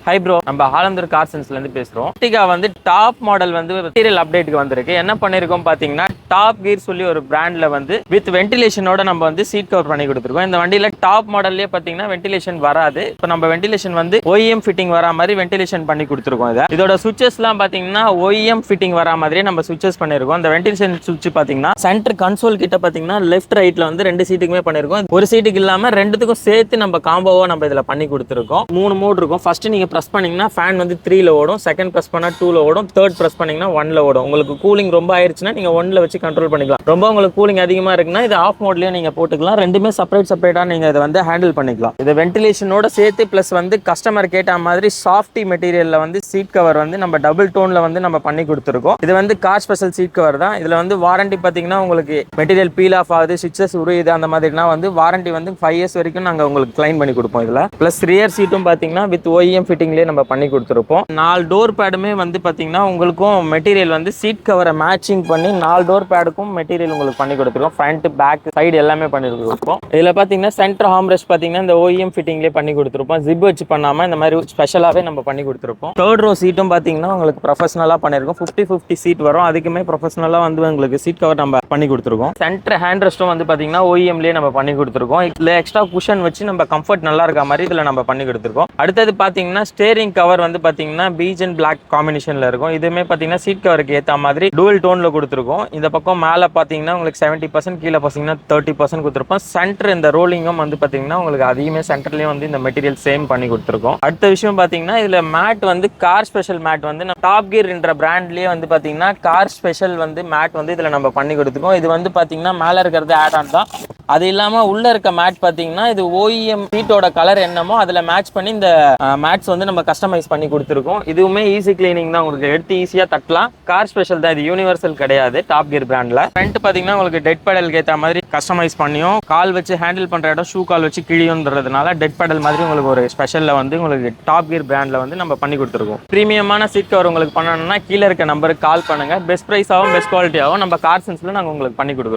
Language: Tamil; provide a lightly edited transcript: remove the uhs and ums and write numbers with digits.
ஹை ப்ரோ, நம்ம ஆலந்தூர் கார் சென்ஸ்ல இருந்து பேசுறோம். Ertiga வந்து டாப் மாடல் வந்து மெட்டீரியல் அப்டேட்டுக்கு வந்திருக்கு. என்ன பண்ணிருக்கோம் பாத்தீங்கன்னா, டாப் கீர் சொல்லி ஒரு பிராண்ட்ல வந்து வித் வென்டிலேஷனோட நம்ம வந்து சீட் கவர் பண்ணி கொடுத்துருக்கோம். இந்த வண்டியில டாப் மாடல்லயே பாத்தீங்கன்னா வென்டிலேஷன் வராது. இப்போ நம்ம வென்டிலேஷன் வந்து OEM ஃபிட்டிங் வரா மாதிரி வென்டிலேஷன் பண்ணி கொடுத்துருக்கோம். இதோட சுவிச்சஸ்லாம் பாத்தீங்கன்னா OEM ஃபிட்டிங் வரா மாதிரியே நம்ம சுவிச்சஸ் பண்ணிருக்கோம். இந்த வென்டிலேஷன் சுவிட்ச் பாத்தீங்கன்னா சென்டர் கன்சோல் கிட்ட பாத்தீங்கன்னா லெஃப்ட் ரைட்ல வந்து 2 சீட்டுக்குமே பண்ணிருக்கோம். ஒரு சீட்டுக்கு இல்லாம ரெண்டுத்துக்கும் சேர்த்து நம்ம காம்போவா நம்ம இதுல பண்ணி கொடுத்துருக்கோம். 3 மோட் இருக்கும். ஃபர்ஸ்ட் நீங்க பிரஸ் பண்ணீங்கன்னா ஃபேன் வந்து 3ல ஓடும், செகண்ட் பிரஸ் பண்ணா 2ல ஓடும், தேர்ட் பிரஸ் பண்ணீங்கன்னா 1ல ஓடும். உங்களுக்கு கூலிங் ரொம்ப ஆயிருச்சுன்னா நீங்க 1ல வச்சு கண்ட்ரோல் பண்ணிக்கலாம். ரொம்ப உங்களுக்கு கூலிங் அதிகமா இருக்குன்னா இது ஆஃப் மோட்லயே நீங்க போட்டுக்கலாம். ரெண்டுமே செப்பரேட்டா நீங்க இதை வந்து ஹேண்டில் பண்ணிக்கலாம். இது வென்டிலேஷனோட சேர்த்து பிளஸ் வந்து கஸ்டமர் கேட்ட மாதிரி சாஃப்டி மெட்டீரியல்ல வந்து சீட் கவர் வந்து நம்ம டபுள் டோன்ல வந்து நம்ம பண்ணி கொடுத்துருக்கோம். இது வந்து கார் ஸ்பெஷல் சீட் கவர் தான். இதுல வந்து வாரண்டி பாத்தீங்கன்னா உங்களுக்கு மெட்டீரியல் பீல் ஆஃப் ஆகுது, ஸ்விட்சஸ் உருயுது அந்த மாதிரினா வந்து வாரண்டி வந்து 5 இயர்ஸ் வரைக்கும் நாங்க உங்களுக்கு கிளைம் பண்ணி கொடுப்போம். இதுல பிளஸ் ரியர் சீட்டும் பாத்தீங்கன்னா வித் OEM ஃபிட்டிங்லேயே நம்ம பண்ணி கொடுத்துருப்போம். 4 டோர் பேடுமே வந்து பார்த்தீங்கன்னா உங்களுக்கும் மெட்டீரியல் வந்து சீட் கவரை மேட்சிங் பண்ணி 4 டோர் பேடுக்கும் மெட்டீரியல் உங்களுக்கு பண்ணி கொடுத்துருக்கோம். ஃப்ரண்ட் பேக் சைடு எல்லாமே பண்ணி கொடுத்துருப்போம். இதில் பார்த்தீங்கன்னா சென்டர் ஹார்ம்ரெஸ்ட் பார்த்தீங்கன்னா இந்த OEM ஃபிட்டிங்லேயே பண்ணி கொடுத்துருப்போம். ஜிப் வச்சு பண்ணாமல் இந்த மாதிரி ஸ்பெஷலாகவே நம்ம பண்ணி கொடுத்துருப்போம். தேர்ட் ரோ சீட்டும் பார்த்தீங்கன்னா உங்களுக்கு ப்ரொஃபஷனலாக பண்ணியிருக்கோம். 50-50 சீட் வரும். அதுக்குமே ப்ரொஃபஷனலாக வந்து உங்களுக்கு சீட் கவர் நம்ம பண்ணி கொடுத்துருக்கோம். சென்டர் ஹேண்ட் ரெஸ்ட்டும் வந்து பார்த்தீங்கன்னா OEMலேயே நம்ம பண்ணி கொடுத்துருக்கோம். இதில் எக்ஸ்ட்ரா குஷன் வச்சு நம்ம கம்ஃபர்ட் நல்லா இருக்க மாதிரி இதில் நம்ம பண்ணி கொடுத்துருக்கோம். அடுத்தது பார்த்தீங்கன்னா ஸ்டேரிங் கவர் வந்து பார்த்தீங்கன்னா பீச் அண்ட் பிளாக் காம்பினேஷன்ல இருக்கும். இதுவுமே பார்த்தீங்கன்னா சீட் கவருக்கு ஏற்ற மாதிரி டூவல் டோன்ல கொடுத்துருக்கோம். இந்த பக்கம் மேலே பார்த்தீங்கன்னா உங்களுக்கு 70%, கீழே பார்த்தீங்கன்னா 30% கொடுத்துருப்போம். சென்டர் இந்த ரோலிங்கும் வந்து பார்த்தீங்கன்னா உங்களுக்கு அதிகமே சென்டர்லேயும் வந்து இந்த மெட்டீரியல் சேம் பண்ணி கொடுத்துருக்கோம். அடுத்த விஷயம் பார்த்தீங்கன்னா இதில் மேட் வந்து கார் ஸ்பெஷல் மேட் வந்து டாப் கீர் என்ற பிராண்ட்லேயே வந்து பார்த்தீங்கன்னா கார் ஸ்பெஷல் வந்து மேட் வந்து இதில் நம்ம பண்ணி கொடுத்துருக்கோம். இது வந்து பார்த்தீங்கன்னா மேலே இருக்கிறது ஆட் ஆன் தான். அது இல்லாமல் உள்ள இருக்க மேட் பார்த்தீங்கன்னா இது OEM சீட்டோட கலர் என்னமோ அதில் மேட்ச் பண்ணி இந்த மேட்ஸ் வந்து நம்ம கஸ்டமைஸ் பண்ணி கொடுத்துருக்கோம். இதுவுமே ஈஸி கிளீனிங் தான், உங்களுக்கு எடுத்து ஈஸியாக தட்டலாம். கார் ஸ்பெஷல் தான், இது யூனிவர்சல் கிடையாது டாப் கியர் பிராண்டில். ஃப்ரண்ட் பார்த்தீங்கன்னா உங்களுக்கு டெட் பெடலுக்கு ஏற்ற மாதிரி கஸ்டமைஸ் பண்ணியும் கால் வச்சு ஹேண்டில் பண்ணுற இடம் ஷூ கால் வச்சு கிழியுன்றதுனால டெட் பெடல் மாதிரி உங்களுக்கு ஒரு ஸ்பெஷலில் வந்து உங்களுக்கு டாப் கியர் பிராண்டில் வந்து நம்ம பண்ணி கொடுத்துருக்கோம். ப்ரீமியமான சீட் கவர் உங்களுக்கு பண்ணணும்னா கீழே இருக்க நம்பருக்கு கால் பண்ணுங்கள். பெஸ்ட் ப்ரைஸாகவும் பெஸ்ட் குவாலிட்டியாகவும் நம்ம கார் சென்ஸில் நாங்கள் உங்களுக்கு பண்ணி கொடுக்குறோம்.